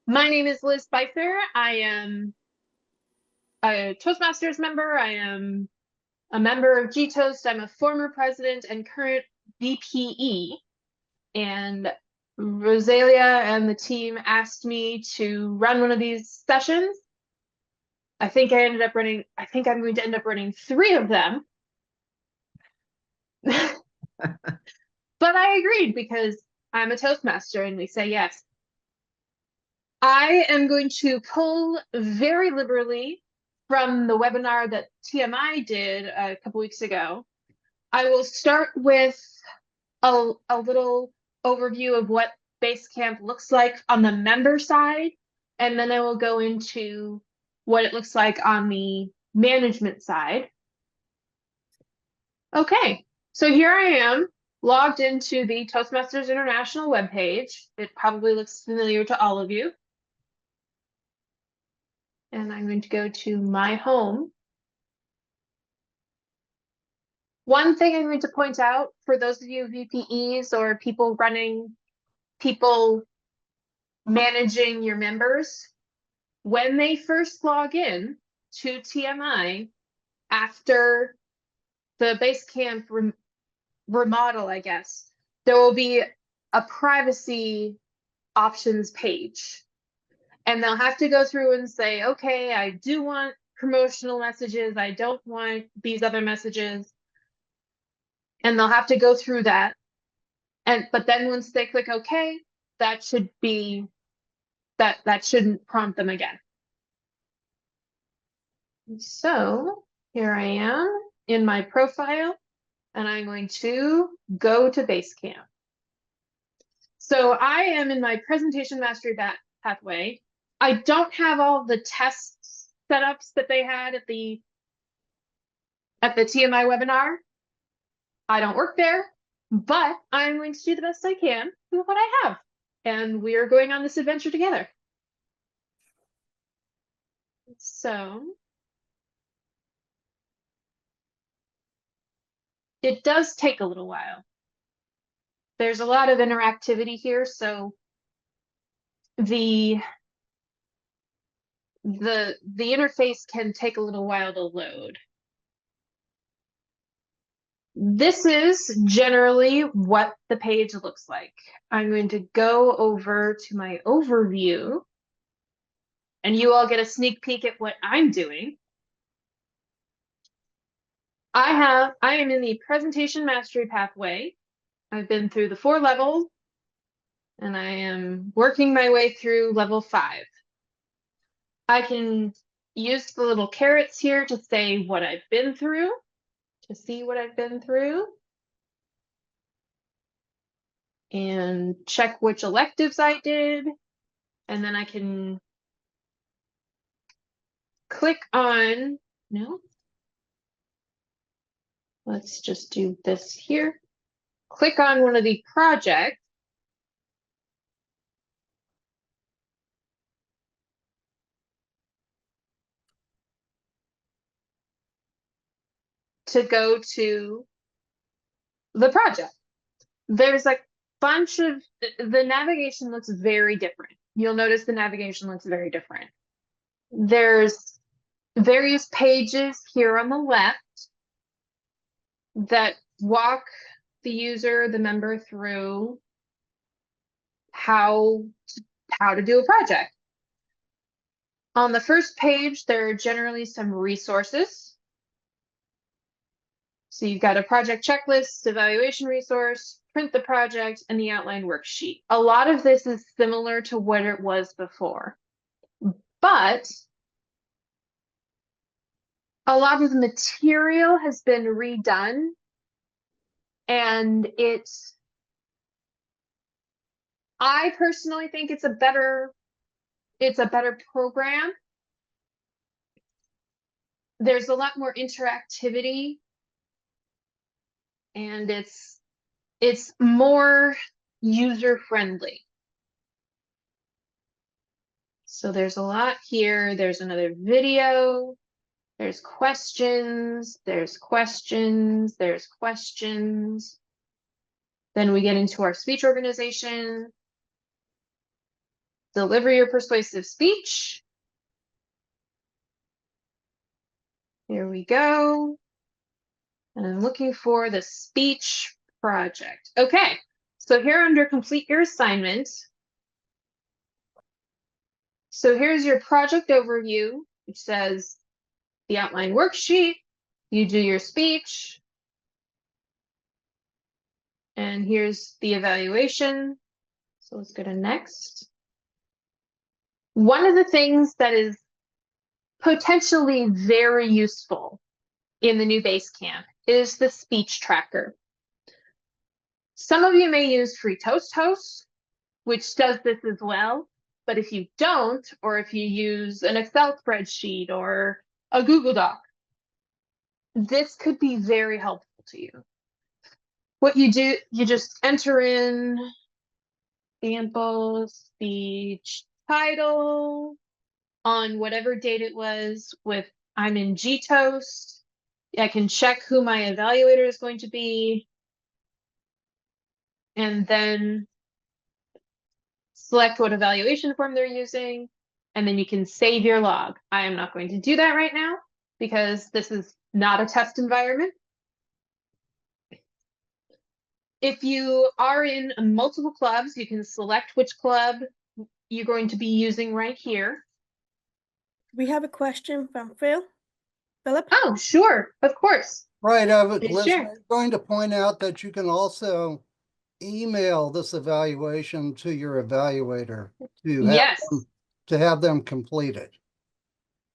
My name is Liz Spicer. I am a Toastmasters member. I am a member of G-Toast. I'm a former president and current VPE. And Rosalia and the team asked me to run one of these sessions. I think I'm going to end up running 3 of them. But I agreed because I'm a Toastmaster and we say yes. I am going to pull very liberally from the webinar that TMI did a couple weeks ago. I will start with a little overview of what Basecamp looks like on the member side, and then I will go into what it looks like on the management side. Okay, so here I am logged into the Toastmasters International webpage. It probably looks familiar to all of you. And I'm going to go to my home. One thing I'm going to point out for those of you VPEs or people managing your members, when they first log in to TMI after the Basecamp remodel, I guess, there will be a privacy options page. And they'll have to go through and say, okay, I do want promotional messages. I don't want these other messages. And they'll have to go through that. But then once they click OK, that shouldn't prompt them again. So here I am in my profile, and I'm going to go to Basecamp. So I am in my presentation mastery pathway. I don't have all the test setups that they had at the TMI webinar. I don't work there, but I'm going to do the best I can with what I have. And we are going on this adventure together. So it does take a little while. There's a lot of interactivity here, so the interface can take a little while to load. This is generally what the page looks like. I'm going to go over to my overview, and you all get a sneak peek at what I'm doing. I am in the presentation mastery pathway. I've been through the 4 levels, and I am working my way through level 5. I can use the little carrots here to say what I've been through, to see what I've been through, and check which electives I did, and then I can click on, no, let's just do this here. Click on one of the projects to go to the project. There's a bunch of, the navigation looks very different. You'll notice the navigation looks very different. There's various pages here on the left that walk the user, the member through how to do a project. On the first page, there are generally some resources. So you've got a project checklist, evaluation resource, print the project, and the outline worksheet. A lot of this is similar to what it was before, but a lot of the material has been redone, and I personally think it's a better program. There's a lot more interactivity, and it's more user-friendly. So there's a lot here. There's another video. There's questions. There's questions. There's questions. Then we get into our speech organization. deliver your persuasive speech. Here we go. And I'm looking for the speech project. Okay, so here under complete your assignment. So here's your project overview, which says the outline worksheet, you do your speech, and here's the evaluation. So let's go to next. One of the things that is potentially very useful in the new Basecamp is the speech tracker. Some of you may use free Toast, which does this as well. But if you don't, or if you use an Excel spreadsheet or a Google Doc, this could be very helpful to you. What you do, you just enter in sample speech title on whatever date it was with I'm in GToast. I can check who my evaluator is going to be. And then select what evaluation form they're using. And then you can save your log. I am not going to do that right now because this is not a test environment. If you are in multiple clubs, you can select which club you're going to be using right here. We have a question from Philip. Oh, sure, of course. Right, Please Liz, share. I'm going to point out that you can also email this evaluation to your evaluator Yes, to have them complete it.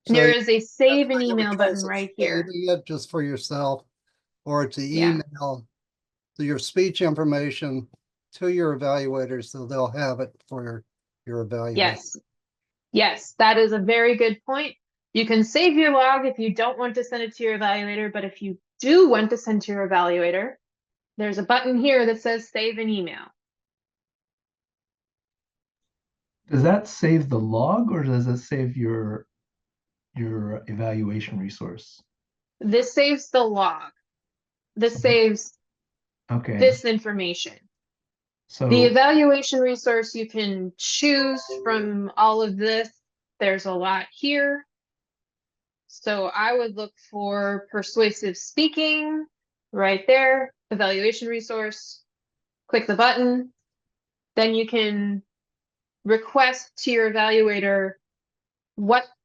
there you is a save an have a email button choice of right here. saving it just for yourself, or to Yeah. email your speech information to your evaluator so they'll have it for your evaluation. Yes, that is a very good point. You can save your log if you don't want to send it to your evaluator, but if you do want to send to your evaluator, there's a button here that says save an email. Does that save the log or does it save your evaluation resource? This saves the log. This saves Okay. this information. So The evaluation resource, you can choose from all of this. There's a lot here. So I would look for persuasive speaking right there, evaluation resource, click the button. Then you can request to your evaluator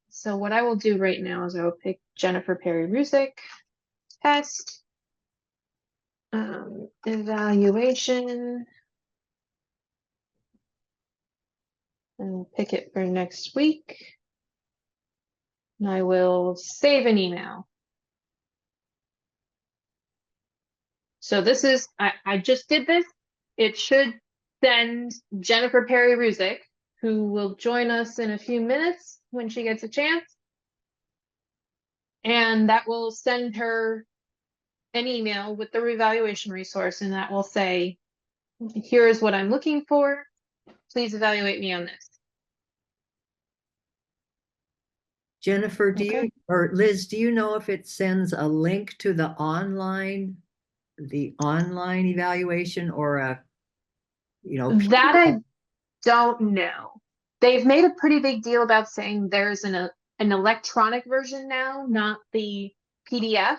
so what I will do right now is I will pick Jennifer Perry Rusick test, evaluation, and pick it for next week. And I will save an email. So this is, I just did this. It should send Jennifer Perry Rusick, who will join us in a few minutes when she gets a chance. And that will send her an email with the revaluation resource, and that will say, here's what I'm looking for. Please evaluate me on this. Jennifer, Okay. or Liz, do you know if it sends a link to the online evaluation or That I don't know. They've made a pretty big deal about saying there's an electronic version now, not the PDF.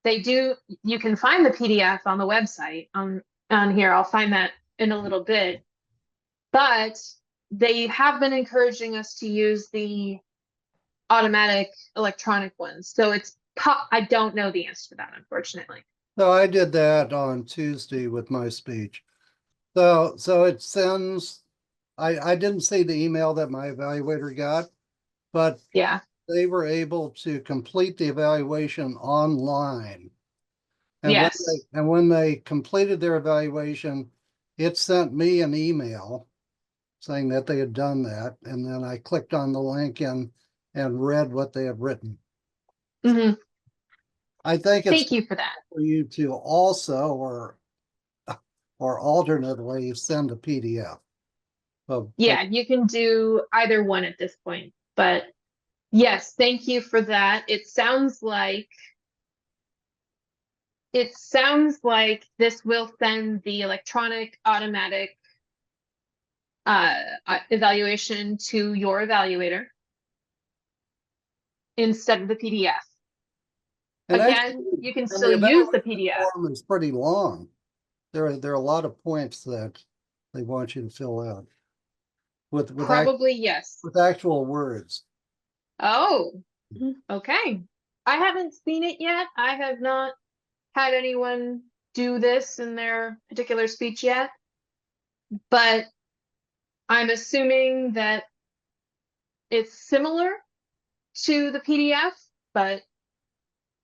You can find the PDF on the website on here. I'll find that in a little bit. But they have been encouraging us to use the automatic electronic ones. So I don't know the answer to that, unfortunately. So I did that on Tuesday with my speech. So it sends, I didn't see the email that my evaluator got, but Yeah. they were able to complete the evaluation online. And Yes. when they completed their evaluation, it sent me an email saying that they had done that. And then I clicked on the link and read what they had written. Mm-hmm. I think it's Thank you for that. for you to also, or alternately, send a PDF. Yeah, you can do either one at this point. But yes, thank you for that. It sounds like this will send the electronic automatic evaluation to your evaluator instead of the PDF. And Again, you can and still the use the evaluation PDF. form is pretty long. There are a lot of points that they want you to fill out Probably yes. with actual words. Oh, Mhm. okay. I haven't seen it yet. I have not had anyone do this in their particular speech yet, but I'm assuming that it's similar to the PDF, but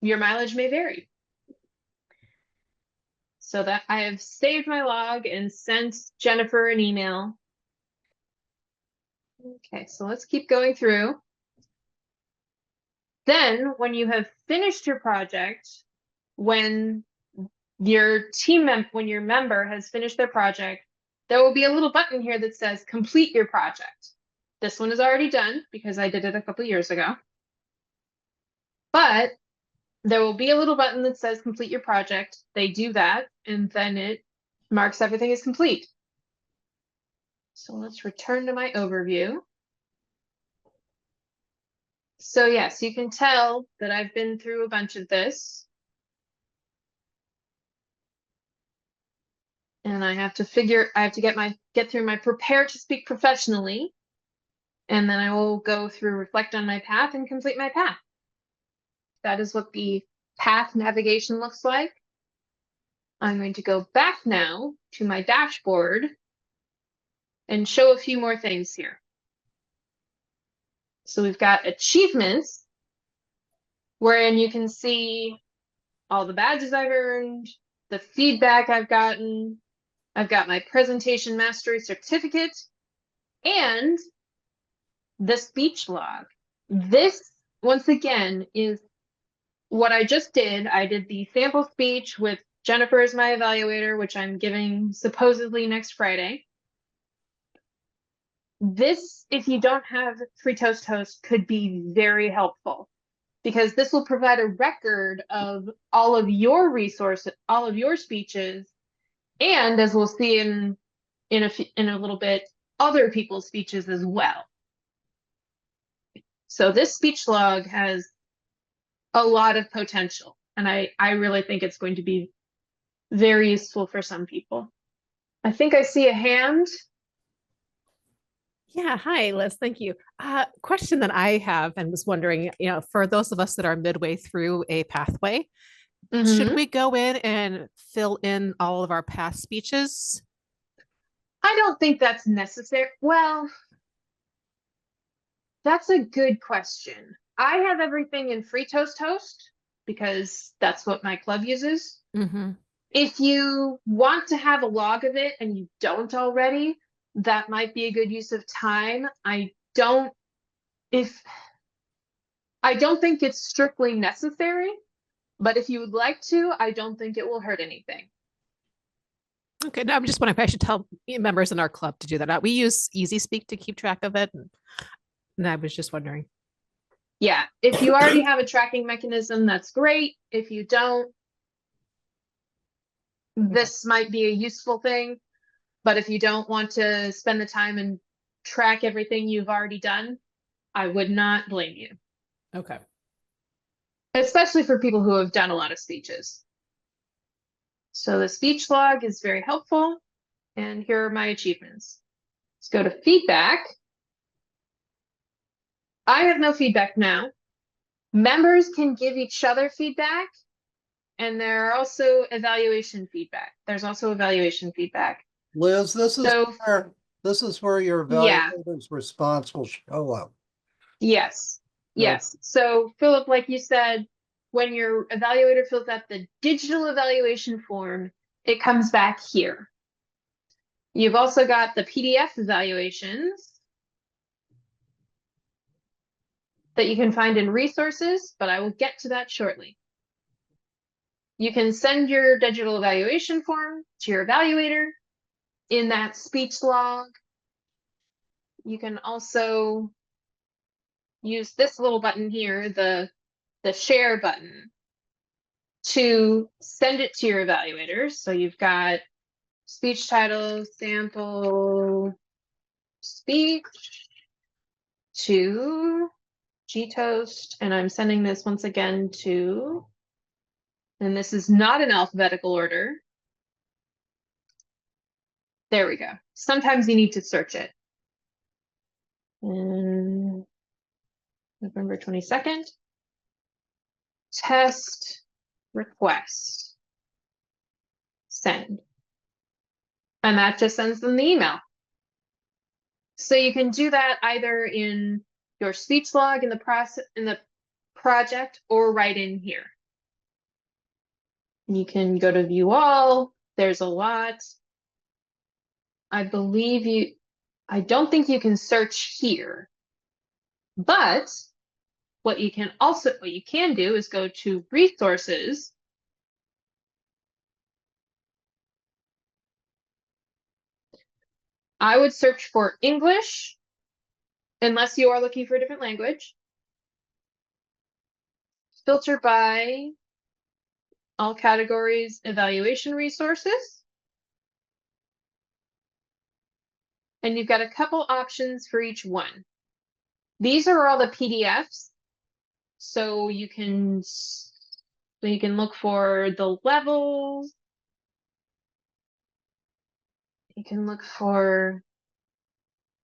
your mileage may vary. So that I have saved my log and sent Jennifer an email. Okay, so let's keep going through. Then, when you have finished your project, when when your member has finished their project, there will be a little button here that says complete your project. This one is already done because I did it a couple years ago. But there will be a little button that says complete your project. They do that, and then it marks everything as complete. So let's return to my overview. So yes, you can tell that I've been through a bunch of this. And I have to get through my prepare to speak professionally. And then I will go through reflect on my path and complete my path. That is what the path navigation looks like. I'm going to go back now to my dashboard and show a few more things here. So we've got achievements, wherein you can see all the badges I've earned, the feedback I've gotten. I've got my presentation mastery certificate and the speech log. This, once again, is what I just did. I did the sample speech with Jennifer as my evaluator, which I'm giving supposedly next Friday. This, if you don't have Free Toast Host, could be very helpful because this will provide a record of all of your resources, all of your speeches, and as we'll see in a little bit, other people's speeches as well. So this speech log has a lot of potential, and I really think it's going to be very useful for some people. I think I see a hand. Yeah, hi, Liz. Thank you. Question that I have and was wondering, for those of us that are midway through a pathway, should we go in and fill in all of our past speeches? I don't think that's necessary. Well, that's a good question. I have everything in Free Toast Host because that's what my club uses. Mm-hmm. If you want to have a log of it and you don't already, that might be a good use of time. I don't think it's strictly necessary, but if you would like to, I don't think it will hurt anything. Okay, no, I'm just wondering if I should tell members in our club to do that. We use Easy Speak to keep track of it, and I was just wondering. Yeah, if you already have a tracking mechanism, that's great. If you don't, this might be a useful thing, but if you don't want to spend the time and track everything you've already done, I would not blame you. Okay. Especially for people who have done a lot of speeches. So the speech log is very helpful, and here are my achievements. Let's go to feedback. I have no feedback now. Members can give each other feedback, and there are also evaluation feedback. There's also evaluation feedback. Liz, this is So where your yeah, evaluator's response will show up. yes, yes. So Philip, like you said, when your evaluator fills out the digital evaluation form, it comes back here. You've also got the PDF evaluations that you can find in resources, but I will get to that shortly. You can send your digital evaluation form to your evaluator in that speech log. You can also use this little button here, the share button, to send it to your evaluators. So you've got speech title, sample, speech to G-Toast, and I'm sending this once again to, and this is not in alphabetical order. There we go. Sometimes you need to search it. And November 22nd. Test request. Send. And that just sends them the email. So you can do that either in your speech log in the project or right in here. You can go to view all. There's a lot. I don't think you can search here. But what you can do is go to resources. I would search for English, unless you are looking for a different language. Filter by all categories, evaluation resources. And you've got a couple options for each one. These are all the PDFs. So you can look for the levels. You can look for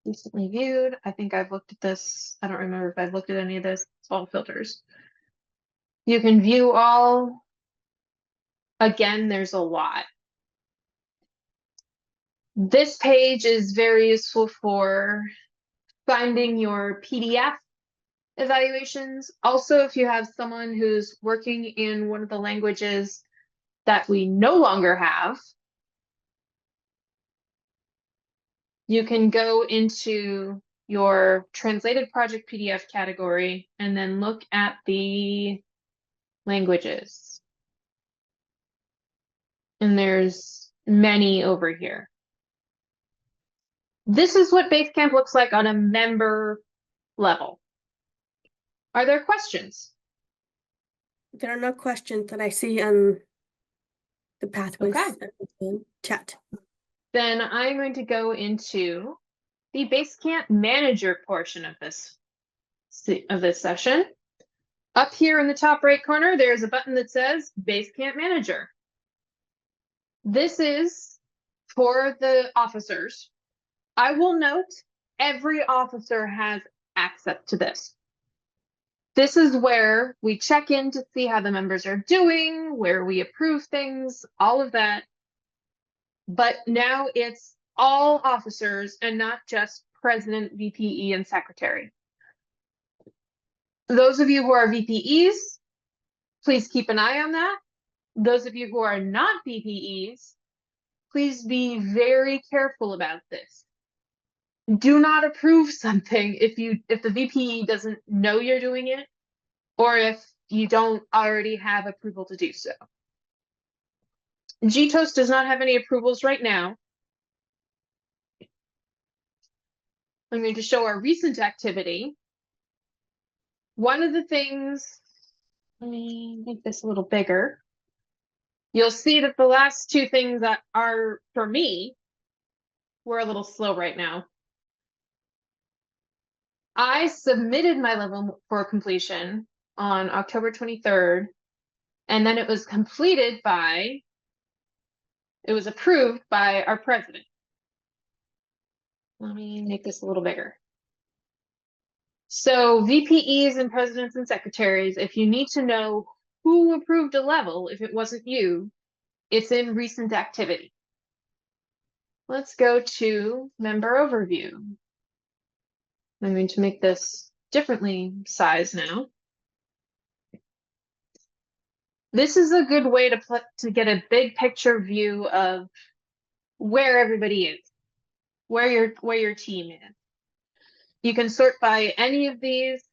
recently viewed. I think I've looked at this. I don't remember if I've looked at any of this. It's all filters. You can view all. Again, there's a lot. This page is very useful for finding your PDF evaluations. Also, if you have someone who's working in one of the languages that we no longer have, you can go into your translated project PDF category and then look at the languages. And there's many over here. This is what Basecamp looks like on a member level. Are there questions? There are no questions that I see on the pathways chat. Then I'm going to go into the Basecamp manager portion of this session. Up here in the top right corner, there's a button that says Basecamp Manager. This is for the officers. I will note every officer has access to this. This is where we check in to see how the members are doing, where we approve things, all of that. But now it's all officers and not just president, VPE, and secretary. Those of you who are VPEs, please keep an eye on that. Those of you who are not VPEs, please be very careful about this. Do not approve something if the VPE doesn't know you're doing it, or if you don't already have approval to do so. G-Toast does not have any approvals right now. I'm going to show our recent activity. One of the things, let me make this a little bigger. You'll see that the last two things that are, for me, we're a little slow right now. I submitted my level for completion on October 23rd, and then it was approved by our president. Let me make this a little bigger. So VPEs and presidents and secretaries, if you need to know who approved a level, if it wasn't you, it's in recent activity. Let's go to member overview. I'm going to make this differently sized now. This is a good way to get a big picture view of where everybody is, where your team is. You can sort by any of these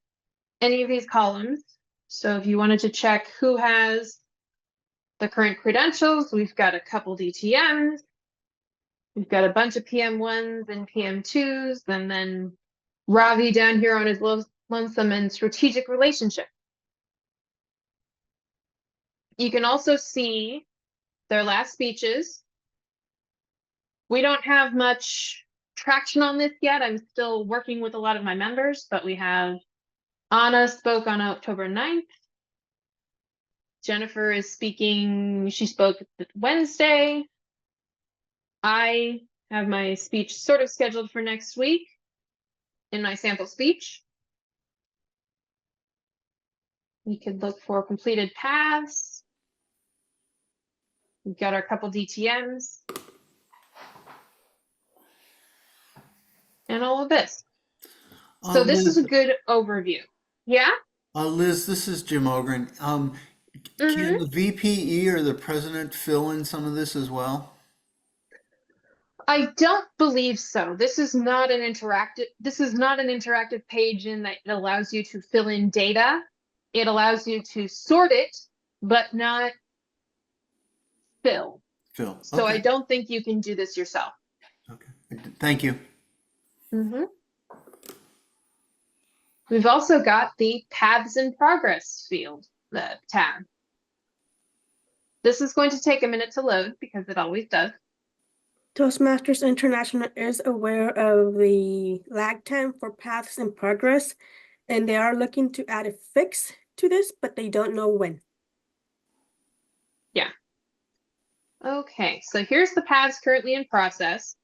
columns. So if you wanted to check who has the current credentials, we've got a couple DTMs. We've got a bunch of PM1s and PM2s, and then Ravi down here on his lonesome and strategic relationship. You can also see their last speeches. We don't have much traction on this yet. I'm still working with a lot of my members, but we have Anna spoke on October 9th. Jennifer is speaking, she spoke Wednesday. I have my speech sort of scheduled for next week in my sample speech. We could look for completed paths. We've got our couple DTMs. And all of this. So this is a good overview. Yeah? Liz, this is Jim Ogren. Can the VPE or the president fill in some of this as well? I don't believe so. This is not an interactive page in that it allows you to fill in data. It allows you to sort it, but not fill. So I don't think you can do this yourself. Okay. Thank you. We've also got the paths in progress field, the tab. This is going to take a minute to load because it always does. Toastmasters International is aware of the lag time for paths in progress, and they are looking to add a fix to this, but they don't know when. Yeah. Okay, so here's the paths currently in process.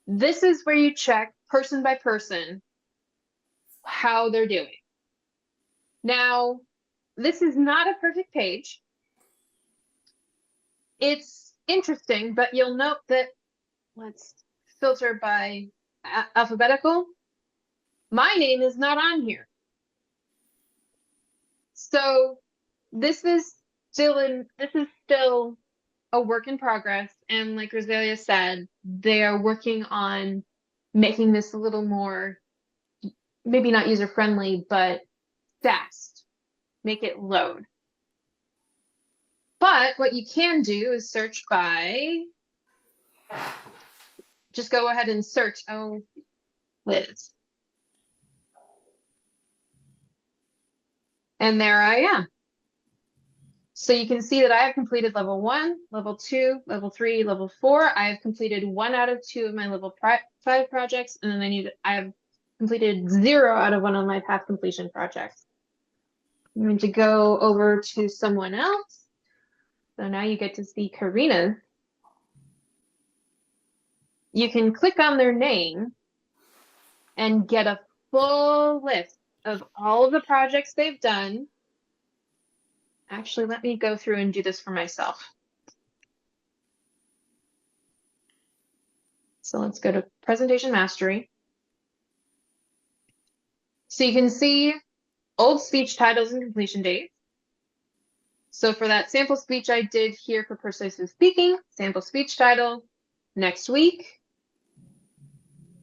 This is where you check person by person how they're doing. Now, this is not a perfect page. It's interesting, but you'll note that, let's filter by alphabetical. My name is not on here. So this is still a work in progress. And like Rosalia said, they are working on making this a little more, maybe not user-friendly, but fast. Make it load. But what you can do is search by, just go ahead and search, oh, Liz. And there I am. So you can see that I have completed level 1, level 2, level 3, level 4. I have completed 1 out of 2 of my level 5 projects, and then I have completed 0 out of 1 of my path completion projects. I'm going to go over to someone else. So now you get to see Karina's. You can click on their name and get a full list of all of the projects they've done. Actually, let me go through and do this for myself. So let's go to Presentation Mastery. So you can see old speech titles and completion dates. So for that sample speech I did here for persuasive speaking, sample speech title, next week.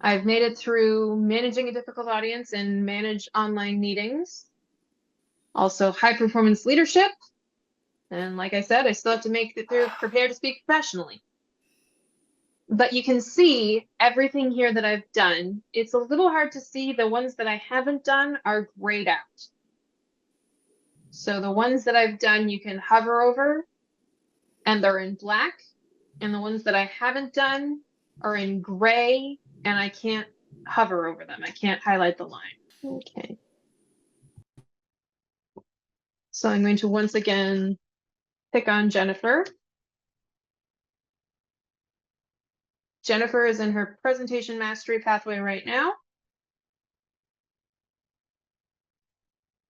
I've made it through managing a difficult audience and manage online meetings. Also high performance leadership. And like I said, I still have to make it through prepare to speak professionally. But you can see everything here that I've done. It's a little hard to see. The ones that I haven't done are grayed out. So the ones that I've done, you can hover over and they're in black. And the ones that I haven't done are in gray and I can't hover over them. I can't highlight the line. Okay. So I'm going to once again pick on Jennifer. Jennifer is in her presentation mastery pathway right now.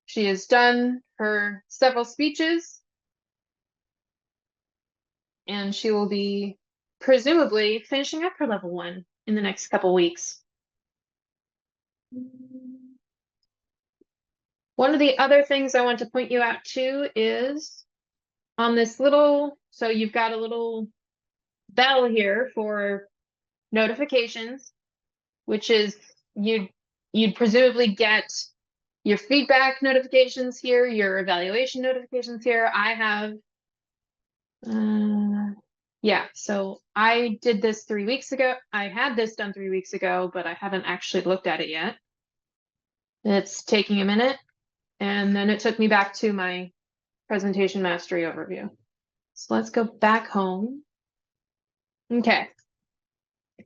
She has done her several speeches. And she will be presumably finishing up her level 1 in the next couple weeks. One of the other things I want to point you out to is on this little, so you've got a little bell here for notifications, which is you'd presumably get your feedback notifications here, your evaluation notifications here. I have, yeah, so I did this 3 weeks ago. I had this done 3 weeks ago, but I haven't actually looked at it yet. It's taking a minute. And then it took me back to my presentation mastery overview. So let's go back home. Okay.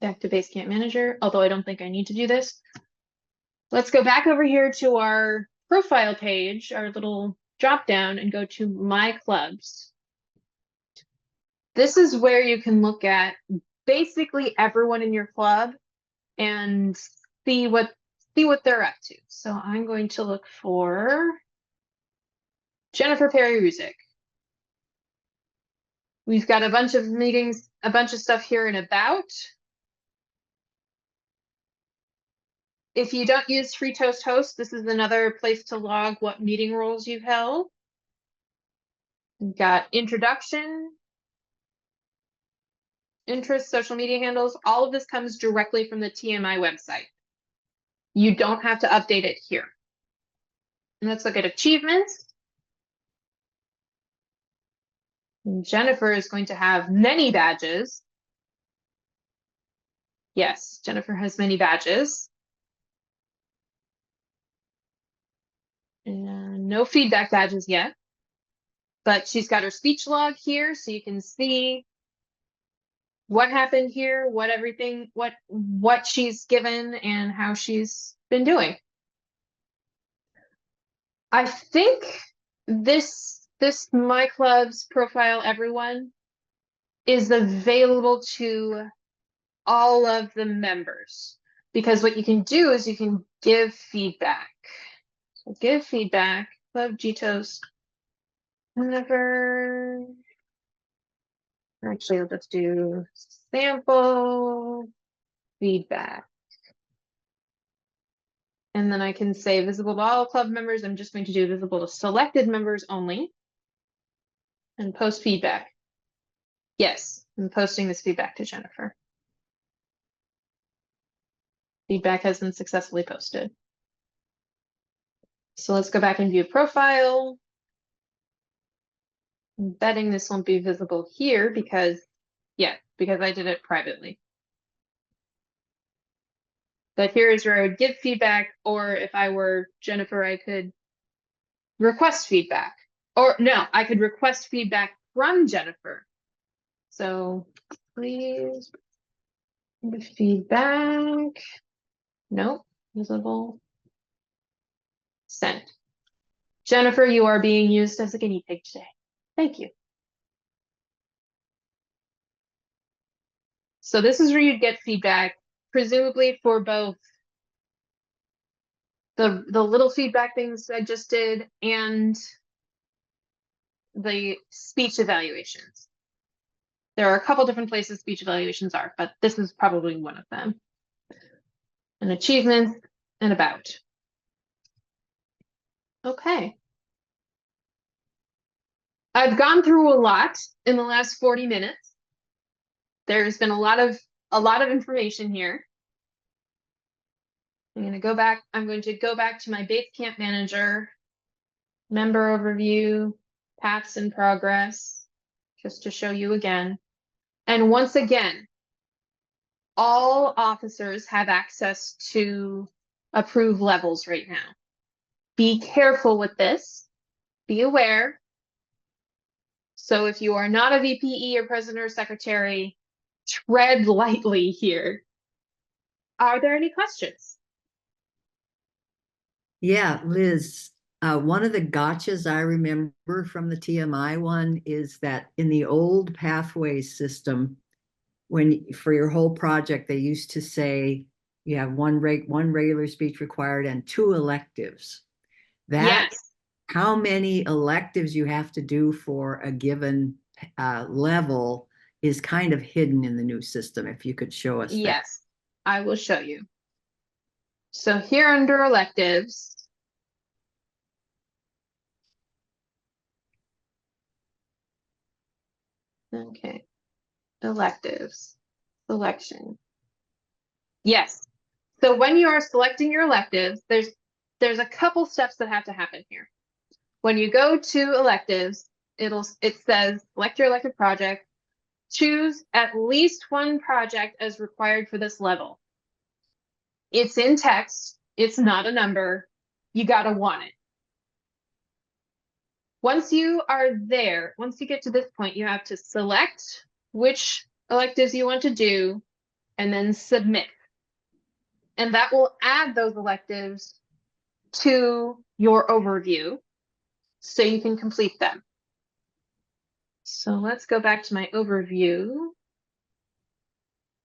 Back to Basecamp Manager, although I don't think I need to do this. Let's go back over here to our profile page, our little drop down, and go to My Clubs. This is where you can look at basically everyone in your club and see what they're up to. So I'm going to look for Jennifer Perry Ruzick. We've got a bunch of meetings, a bunch of stuff here and about. If you don't use Free Toast Host, this is another place to log what meeting roles you've held. We've got introduction, interests, social media handles. All of this comes directly from the TMI website. You don't have to update it here. And let's look at achievements. And Jennifer is going to have many badges. Yes, Jennifer has many badges. And no feedback badges yet. But she's got her speech log here, so you can see what happened here, what she's given, and how she's been doing. I think this My Club's profile everyone is available to all of the members, because what you can do is you can give feedback. So give feedback, Club GToast. Whenever, actually, I'll just do sample feedback. And then I can say visible to all club members. I'm just going to do visible to selected members only. And post feedback. Yes, I'm posting this feedback to Jennifer. Feedback has been successfully posted. So let's go back and view profile. I'm betting this won't be visible here because I did it privately. But here is where I would give feedback, or if I were Jennifer, I could request feedback. Or no, I could request feedback from Jennifer. So please give feedback. Nope, visible. Sent. Jennifer, you are being used as a guinea pig today. Thank you. So this is where you'd get feedback, presumably for both the little feedback things I just did and the speech evaluations. There are a couple different places speech evaluations are, but this is probably one of them. And achievements and about. Okay. I've gone through a lot in the last 40 minutes. There's been a lot of information here. I'm going to go back to my Basecamp Manager, member overview, paths in progress, just to show you again. And once again, all officers have access to approve levels right now. Be careful with this. Be aware. So if you are not a VPE or president or secretary, tread lightly here. Are there any questions? Yeah, Liz, one of the gotchas I remember from the TMI one is that in the old pathways system, when for your whole project, they used to say you have one regular speech required and 2 electives. That Yes. how many electives you have to do for a given level is kind of hidden in the new system. If you could show us that. Yes, I will show you. So here under electives, okay, electives, selection. Yes. So when you are selecting your electives, there's a couple steps that have to happen here. When you go to electives, it says select your elective project, choose at least one project as required for this level. It's in text, it's not a number, you gotta want it. Once you are there, once you get to this point, you have to select which electives you want to do, and then submit. And that will add those electives to your overview so you can complete them. So let's go back to my overview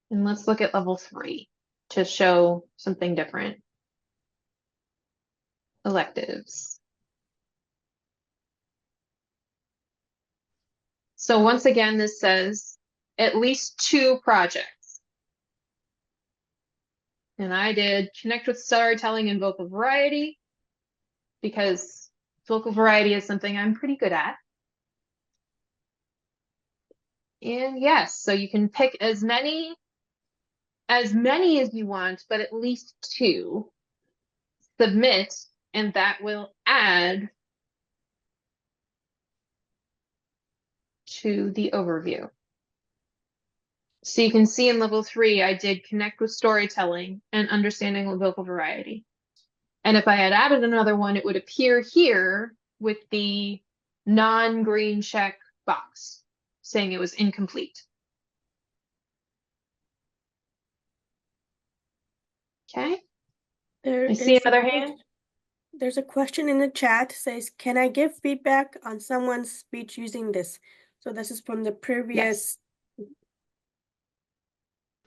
and let's look at level 3 to show something different. Electives. So once again, this says at least 2 projects. And I did connect with storytelling and vocal variety because vocal variety is something I'm pretty good at. And yes, so you can pick as many as you want, but at least 2. Submit, and that will add to the overview. So you can see in level 3, I did connect with storytelling and understanding of vocal variety. And if I had added another one, it would appear here with the non-green check box saying it was incomplete. Okay, I see another hand. There's a question in the chat says, can I give feedback on someone's speech using this? So this is from the previous.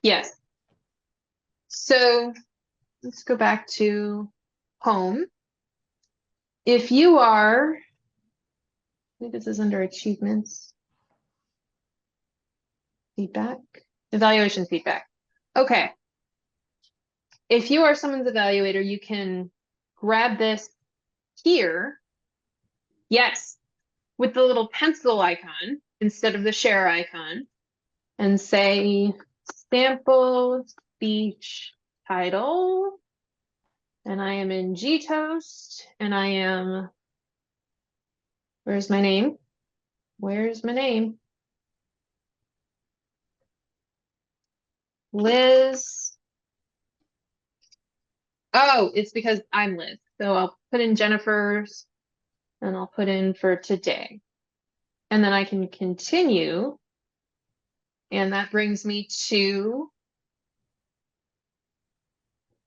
Yes. So let's go back to home. If you are, I think this is under achievements, feedback, evaluation feedback. Okay. If you are someone's evaluator, you can grab this here. Yes, with the little pencil icon instead of the share icon, and say sample speech title. And I am in GToast, and I am, where's my name? Where's my name? Liz. Oh, it's because I'm Liz. So I'll put in Jennifer's, and I'll put in for today. And then I can continue. And that brings me to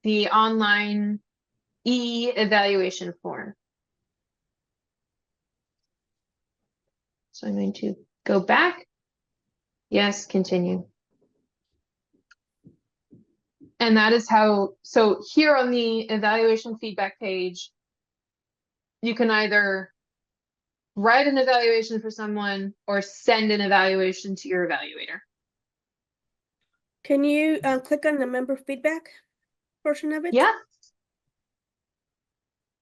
the online e-evaluation form. So I'm going to go back. Yes, continue. And that is how, so here on the evaluation feedback page, you can either write an evaluation for someone or send an evaluation to your evaluator. Can you click on the member feedback portion of it? Yeah.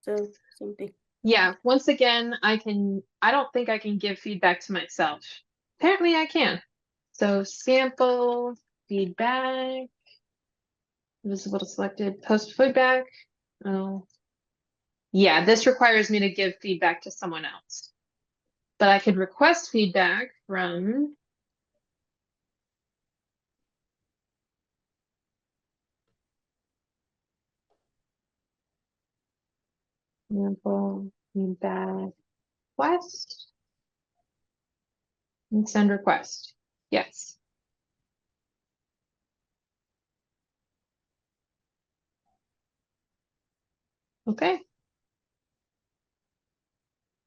So same thing. Yeah, once again, I don't think I can give feedback to myself. Apparently I can. So sample, feedback, visible to selected, post feedback. Oh, yeah, this requires me to give feedback to someone else. But I could request feedback from sample, feedback, request, and send request. Yes. Okay.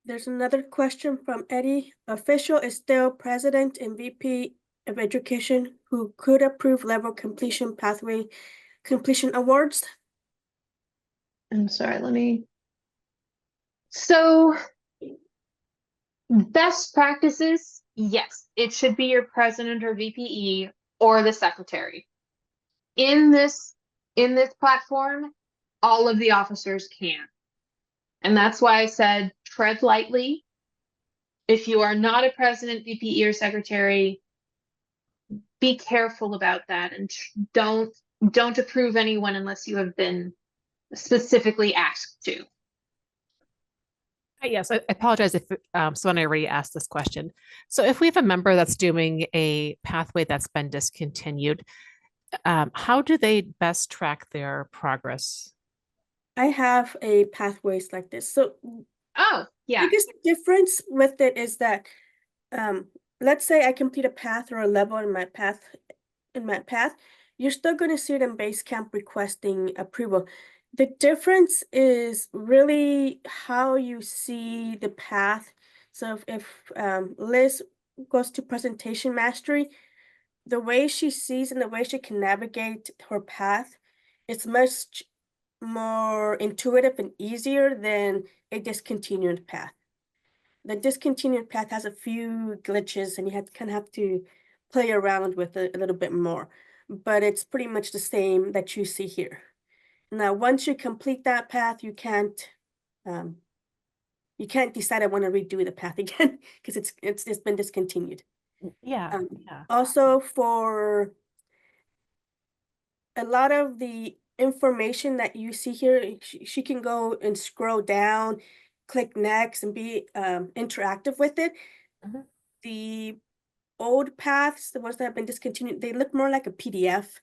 There's another question from Eddie. Official is still president and VP of education who could approve level completion pathway completion awards. I'm sorry, let me. So best practices, yes, it should be your president or VPE or the secretary. In this platform, all of the officers can. And that's why I said tread lightly. If you are not a president, VPE, or secretary, be careful about that and don't approve anyone unless you have been specifically asked to. Yes, I apologize if someone already asked this question. So if we have a member that's doing a pathway that's been discontinued, how do they best track their progress? I have a pathways like this. So Oh, yeah. biggest difference with it is that let's say I complete a path or a level in my path, you're still going to see it in Basecamp requesting approval. The difference is really how you see the path. So if Liz goes to presentation mastery, the way she sees and the way she can navigate her path, it's much more intuitive and easier than a discontinued path. The discontinued path has a few glitches and you kind of have to play around with it a little bit more, but it's pretty much the same that you see here. Now, once you complete that path, you can't decide I want to redo the path again because it's been discontinued. Yeah. Also, for a lot of the information that you see here, she can go and scroll down, click next, and be interactive with it. Mhm. The old paths, the ones that have been discontinued, they look more like a PDF.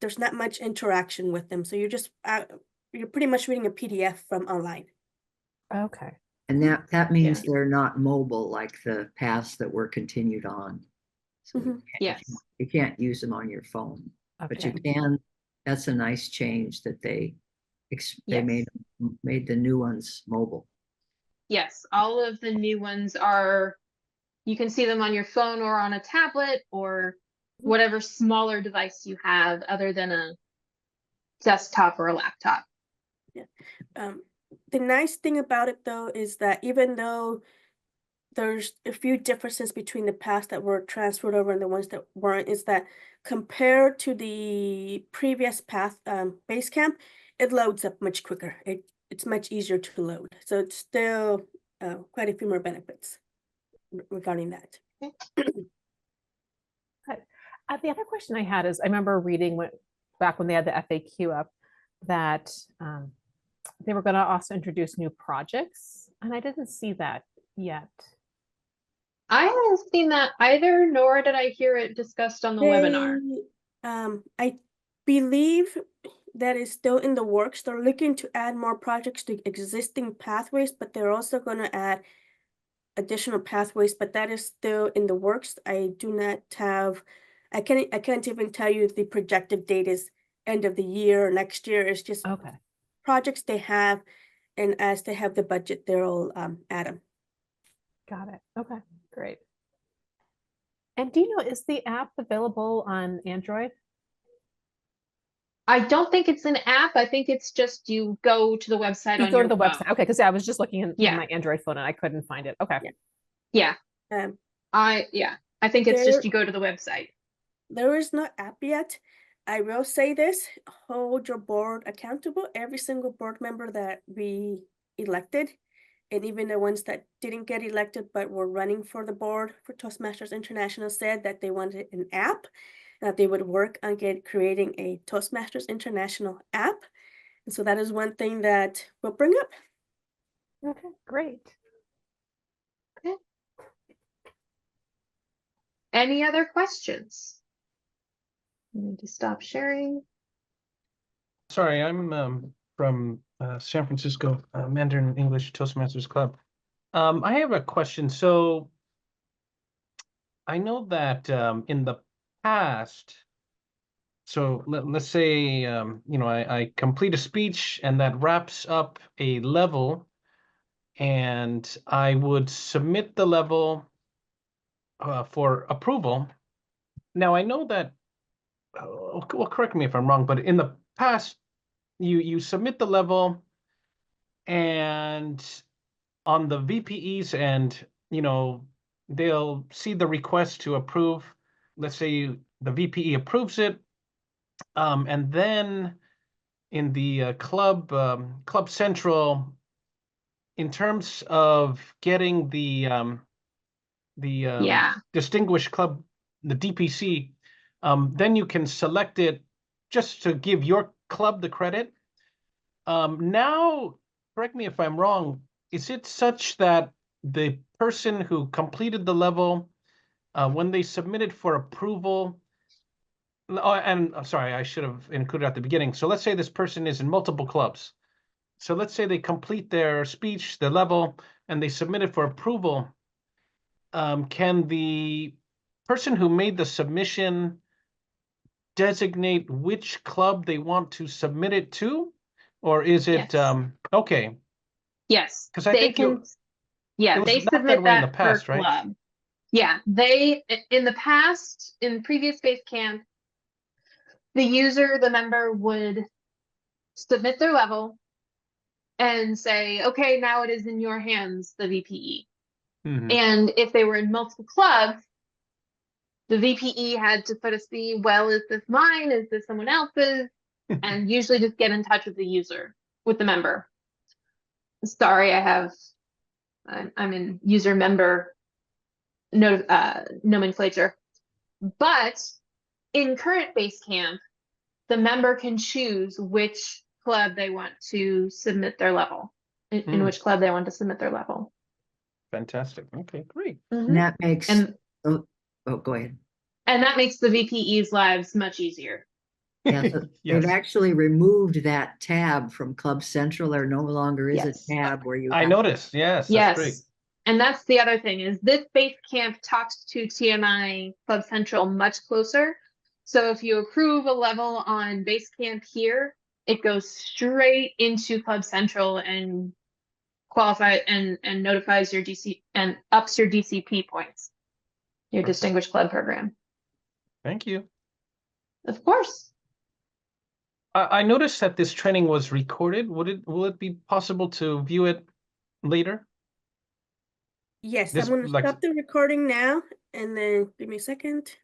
There's not much interaction with them, so you're pretty much reading a PDF from online. Okay. And that means Yeah. they're not mobile like the paths that were continued on. So Mhm. Yes. you can't use them on your phone, but you Okay. can. That's a nice change that they Yes. made the new ones mobile. Yes, all of the new ones are, you can see them on your phone or on a tablet or whatever smaller device you have other than a desktop or a laptop. The nice thing about it though is that even though there's a few differences between the paths that were transferred over and the ones that weren't, is that compared to the previous path, Basecamp, it loads up much quicker. It's much easier to load. So it's still quite a few more benefits regarding that. The other question I had is I remember reading back when they had the FAQ up that they were going to also introduce new projects, and I didn't see that yet. I haven't seen that either, nor did I hear it discussed on the webinar. I believe that is still in the works. They're looking to add more projects to existing pathways, but they're also going to add additional pathways, but that is still in the works. I do not have, I can't even tell you if the projected date is end of the year or next year. It's just Okay. projects they have, and as they have the budget, they'll add them. Got it. Okay, great. And do you know, is the app available on Android? I don't think it's an app. I think it's just you go to the website You on go your to the phone. website. Okay, because I was just looking in Yeah. my Android phone and I couldn't find it. Okay. Yeah. Um, I think it's There- just you go to the website. There is no app yet. I will say this, hold your board accountable. Every single board member that we elected, and even the ones that didn't get elected but were running for the board for Toastmasters International, said that they wanted an app, that they would work on creating a Toastmasters International app. And so that is one thing that we'll bring up. Okay, great. Any other questions? I need to stop sharing. Sorry, I'm from San Francisco, Mandarin English Toastmasters Club. I have a question. So I know that in the past, so let's say I complete a speech and that wraps up a level, and I would submit the level for approval. Now I know that, well, correct me if I'm wrong, but in the past, you submit the level, and on the VPE's end, they'll see the request to approve. Let's say the VPE approves it, and then in the club central, in terms of getting the Yeah. distinguished club, the DPC, then you can select it just to give your club the credit. Now, correct me if I'm wrong, is it such that the person who completed the level, when they submitted for approval, and I'm sorry, I should have included at the beginning. So let's say this person is in multiple clubs. So let's say they complete their speech, the level, and they submit it for approval. Can the person who made the submission designate which club they want to submit it to? Or is it, Yes. okay, Yes, 'cause I they think can, yeah, it was they not that submit way in the that per past, right? club. Yeah, in the past, in previous Basecamp, the user, the member would submit their level and say, okay, now it is in your hands, the VPE. Mhm. And if they were in multiple clubs, the VPE had to sort of see, well, is this mine? Is this someone else's? And usually just get in touch with the user, with the member. Sorry, I'm in user member nomenclature. But in current Basecamp, the member can choose which club they want to submit their level, in which club they want to submit their level. Fantastic. Okay, great. Mhm. And that makes, And go ahead. and that makes the VPE's lives much easier. Yeah, so Yes. they've actually removed that tab from Club Central. There no longer is Yes. a tab where you I have- noticed, yes, that's great. Yes. And that's the other thing is this Basecamp talks to TMI Club Central much closer. So if you approve a level on Basecamp here, it goes straight into Club Central and qualify and notifies your DC and ups your DCP points, your Perfect. Distinguished Club Program. Thank you. Of course. I noticed that this training was recorded. Will it be possible to view it later? Yes, This, I'm gonna like- stop the recording now and then give me a second.